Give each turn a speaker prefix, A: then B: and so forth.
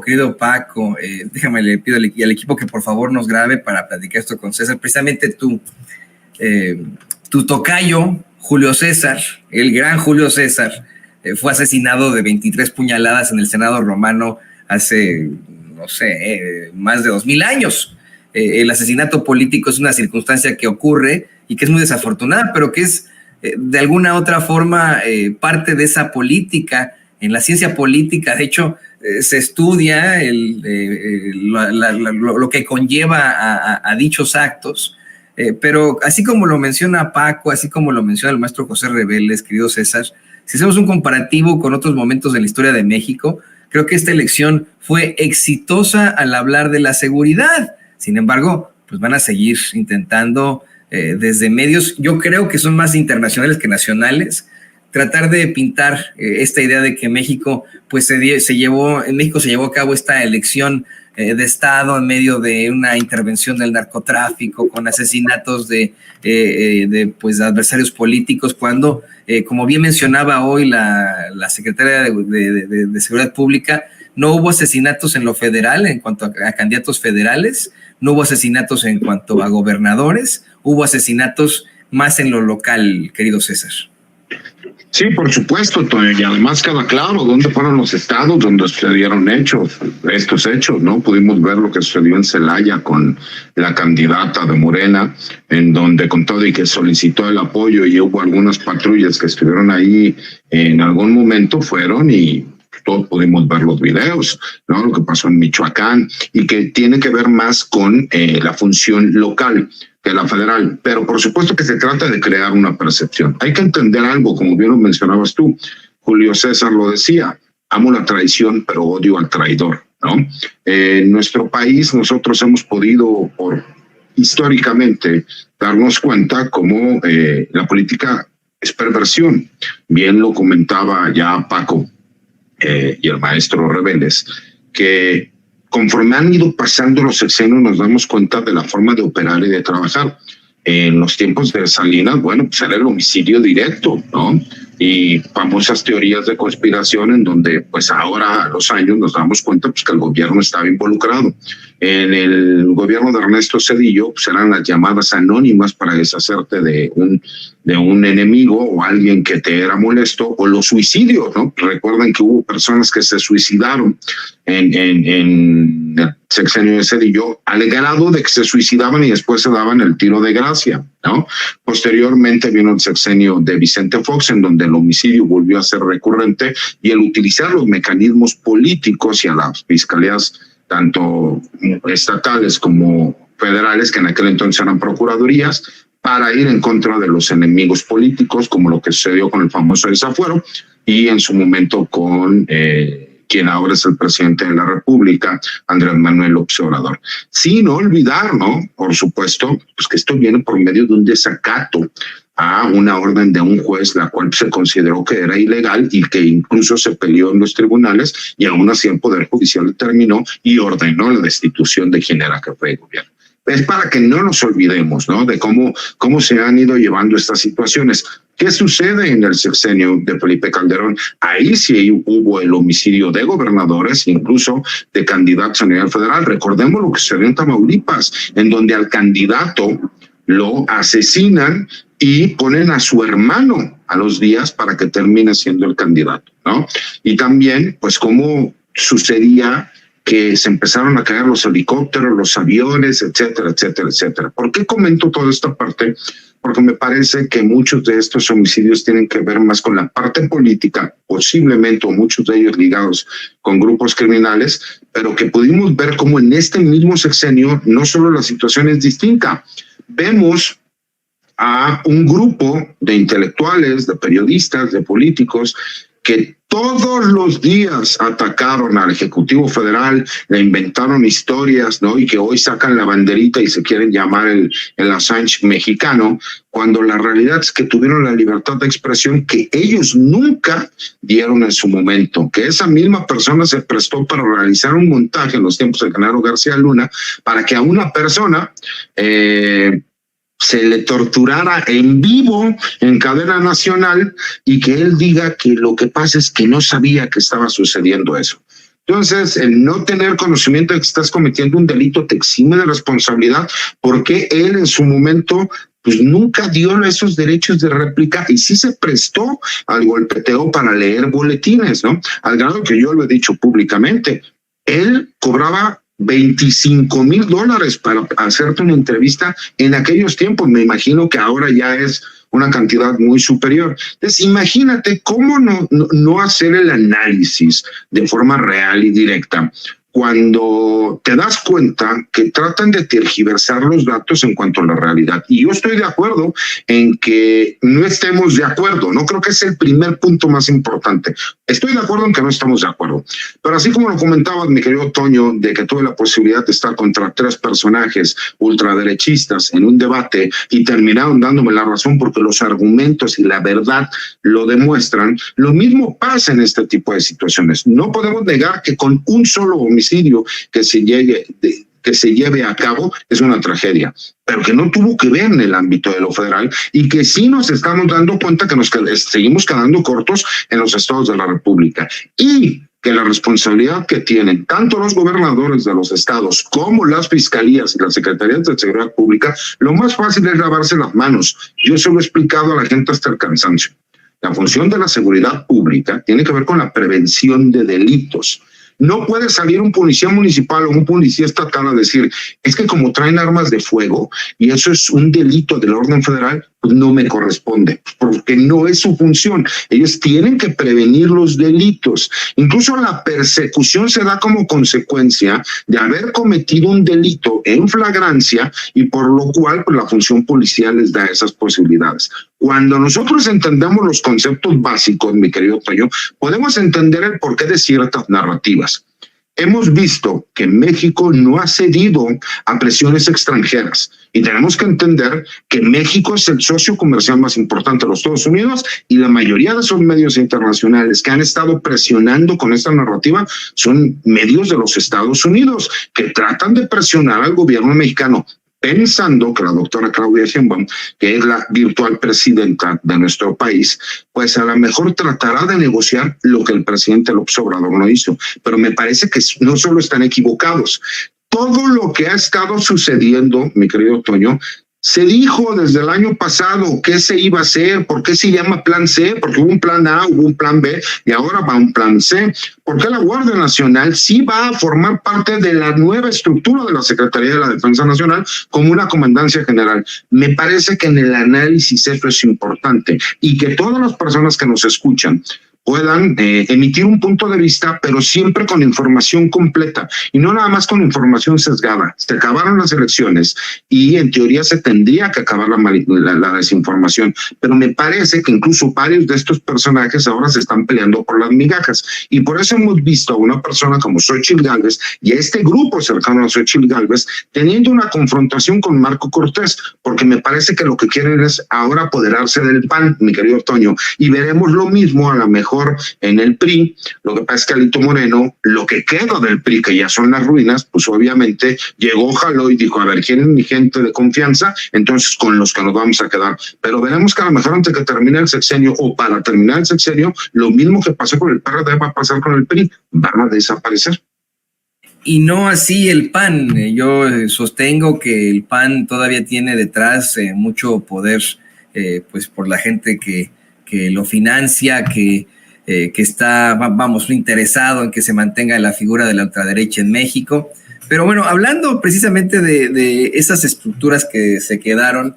A: querido Paco. Déjame, le pido al equipo que por favor nos grabe para platicar esto con César. Precisamente tu tocayo, Julio César, el gran Julio César, fue asesinado de 23 puñaladas en el Senado romano hace, no sé, más de 2000 años. El asesinato político es una circunstancia que ocurre y que es muy desafortunada, pero que es de alguna otra forma parte de esa política. En la ciencia política, de hecho, se estudia lo que conlleva a dichos actos, pero así como lo menciona Paco, así como lo menciona el maestro José Reveles, querido César, si hacemos un comparativo con otros momentos de la historia de México, creo que esta elección fue exitosa al hablar de la seguridad. Sin embargo, pues van a seguir intentando desde medios, yo creo que son más internacionales que nacionales, tratar de pintar esta idea de que México, pues en México se llevó a cabo esta elección de Estado en medio de una intervención del narcotráfico, con asesinatos de adversarios políticos, cuando, como bien mencionaba hoy la secretaria de Seguridad Pública, no hubo asesinatos en lo federal en cuanto a candidatos federales, no hubo asesinatos en cuanto a gobernadores, hubo asesinatos más en lo local, querido César.
B: Sí, por supuesto, Toño, y además queda claro dónde fueron los estados donde sucedieron estos hechos, ¿no? Pudimos ver lo que sucedió en Celaya con la candidata de Morena, en donde con todo y que solicitó el apoyo y hubo algunas patrullas que estuvieron ahí en algún momento, fueron y todos pudimos ver los videos, ¿no? Lo que pasó en Michoacán y que tiene que ver más con la función local que la federal, pero por supuesto que se trata de crear una percepción. Hay que entender algo, como bien lo mencionabas tú, Julio César lo decía, amo la traición, pero odio al traidor, ¿no? En nuestro país nosotros hemos podido, históricamente, darnos cuenta cómo la política es perversión. Bien lo comentaba ya Paco y el maestro Reveles, que conforme han ido pasando los sexenios nos damos cuenta de la forma de operar y de trabajar. En los tiempos de Salinas, bueno, pues era el homicidio directo, ¿no? Y famosas teorías de conspiración en donde, pues ahora a los años nos damos cuenta pues, que el gobierno estaba involucrado. En el gobierno de Ernesto Zedillo, pues eran las llamadas anónimas para deshacerte de un enemigo o alguien que te era molesto, o los suicidios, ¿no? Recuerden que hubo personas que se suicidaron en el sexenio de Zedillo al grado de que se suicidaban y después se daban el tiro de gracia, ¿no? Posteriormente vino el sexenio de Vicente Fox, en donde el homicidio volvió a ser recurrente y el utilizar los mecanismos políticos y a las fiscalías tanto estatales como federales, que en aquel entonces eran procuradurías, para ir en contra de los enemigos políticos, como lo que sucedió con el famoso desafuero y en su momento con quien ahora es el presidente de la República, Andrés Manuel López Obrador. Sin olvidar, ¿no? Por supuesto, pues que esto viene por medio de un desacato a una orden de un juez, la cual se consideró que era ilegal y que incluso se peleó en los tribunales, y aún así el Poder Judicial determinó y ordenó la destitución de quien era jefe de gobierno. Es para que no nos olvidemos, ¿no? De cómo se han ido llevando estas situaciones. ¿Qué sucede en el sexenio de Felipe Calderón? Ahí sí hubo el homicidio de gobernadores, incluso de candidatos a nivel federal. Recordemos lo que sucedió en Tamaulipas, en donde al candidato lo asesinan y ponen a su hermano a los días para que termine siendo el candidato, ¿no? Y también, pues, cómo sucedía que se empezaron a caer los helicópteros, los aviones, etcétera, etcétera, etcétera. ¿Por qué comento toda esta parte? Porque me parece que muchos de estos homicidios tienen que ver más con la parte política, posiblemente, o muchos de ellos ligados con grupos criminales, pero que pudimos ver cómo en este mismo sexenio no solo la situación es distinta. Vemos a un grupo de intelectuales, de periodistas, de políticos, que todos los días atacaron al Ejecutivo Federal, le inventaron historias, ¿no? Y que hoy sacan la banderita y se quieren llamar el Assange mexicano, cuando la realidad es que tuvieron la libertad de expresión que ellos nunca dieron en su momento, que esa misma persona se prestó para realizar un montaje en los tiempos de Genaro García Luna para que a una persona se le torturara en vivo en cadena nacional y que él diga que lo que pasa es que no sabía que estaba sucediendo eso. Entonces, el no tener conocimiento de que estás cometiendo un delito te exime de responsabilidad, porque él en su momento pues nunca dio esos derechos de réplica y sí se prestó al golpeteo para leer boletines, ¿no? Al grado que yo lo he dicho públicamente, él cobraba $25,000 para hacerte una entrevista en aquellos tiempos. Me imagino que ahora ya es una cantidad muy superior. Entonces, imagínate cómo no hacer el análisis de forma real y directa cuando te das cuenta que tratan de tergiversar los datos en cuanto a la realidad. Y yo estoy de acuerdo en que no estemos de acuerdo. No creo que es el primer punto más importante. Estoy de acuerdo en que no estamos de acuerdo. Pero así como lo comentabas, mi querido Toño, de que tuve la posibilidad de estar contra 3 personajes ultraderechistas en un debate y terminaron dándome la razón porque los argumentos y la verdad lo demuestran, lo mismo pasa en este tipo de situaciones. No podemos negar que con un solo homicidio que se lleve a cabo es una tragedia, pero que no tuvo que ver en el ámbito de lo federal y que sí nos estamos dando cuenta que seguimos quedando cortos en los estados de la República, y que la responsabilidad que tienen tanto los gobernadores de los estados como las fiscalías y las secretarías de seguridad pública, lo más fácil es lavarse las manos. Yo se lo he explicado a la gente hasta el cansancio. La función de la seguridad pública tiene que ver con la prevención de delitos. No puede salir un policía municipal o un policía estatal a decir, es que como traen armas de fuego y eso es un delito del orden federal, pues no me corresponde, porque no es su función. Ellos tienen que prevenir los delitos. Incluso la persecución se da como consecuencia de haber cometido un delito en flagrancia, y por lo cual pues, la función policial les da esas posibilidades. Cuando nosotros entendemos los conceptos básicos, mi querido Toño, podemos entender el porqué de ciertas narrativas. Hemos visto que México no ha cedido a presiones extranjeras y tenemos que entender que México es el socio comercial más importante de los Estados Unidos, y la mayoría de esos medios internacionales que han estado presionando con esta narrativa son medios de los Estados Unidos que tratan de presionar al gobierno mexicano, pensando que la doctora Claudia Sheinbaum, que es la virtual presidenta de nuestro país, pues a lo mejor tratará de negociar lo que el presidente López Obrador no hizo. Pero me parece que no solo están equivocados. Todo lo que ha estado sucediendo, mi querido Toño, se dijo desde el año pasado qué se iba a hacer, por qué se llama plan C, porque hubo un plan A, hubo un plan B y ahora va un plan C. Porque la Guardia Nacional sí va a formar parte de la nueva estructura de la Secretaría de la Defensa Nacional como una comandancia general. Me parece que en el análisis eso es importante, y que todas las personas que nos escuchan puedan emitir un punto de vista, pero siempre con información completa y no nada más con información sesgada. Se acabaron las elecciones y en teoría se tendría que acabar la desinformación, pero me parece que incluso varios de estos personajes ahora se están peleando por las migajas, y por eso hemos visto a una persona como Xóchitl Gálvez y a este grupo cercano a Xóchitl Gálvez teniendo una confrontación con Marco Cortés, porque me parece que lo que quieren es ahora apoderarse del PAN, mi querido Toño, y veremos lo mismo a lo mejor en el PRI. Lo que pasa es que Alito Moreno, lo que queda del PRI, que ya son las ruinas, pues obviamente llegó, jaló y dijo, a ver, ¿quién es mi gente de confianza? Entonces con los que nos vamos a quedar. Pero veremos que a lo mejor antes de que termine el sexenio o para terminar el sexenio, lo mismo que pasó con el PRD va a pasar con el PRI, van a desaparecer.
A: Y no así el PAN. Yo sostengo que el PAN todavía tiene detrás mucho poder, pues por la gente que lo financia, que está, vamos, interesado en que se mantenga la figura de la ultraderecha en México. Pero bueno, hablando precisamente de esas estructuras que se quedaron,